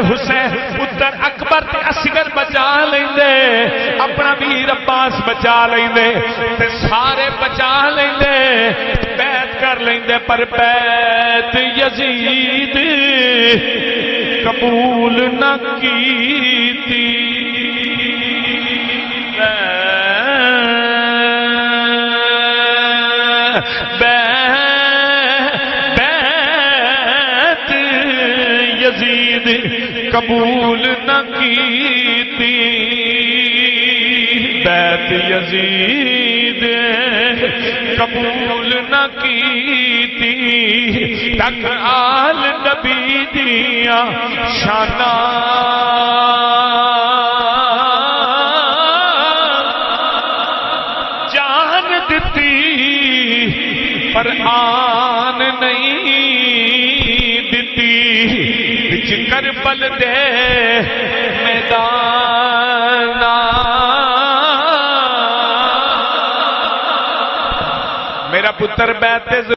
حسین پتر اکبر تے اصغر بچا لیندے اپنا ویر عباس بچا لیندے تے سارے بچا لیندے بیعت کر لیندے پر بیعت یزید قبول نہ کیتی بیعت یزید قبول نہ کیتی بیعت یزید قبول نہ کیتی تک آل نبی دیا شانہ جان دیتی پر آن نہیں دیتی بچ کربل دے میدان میرا پتر بیعت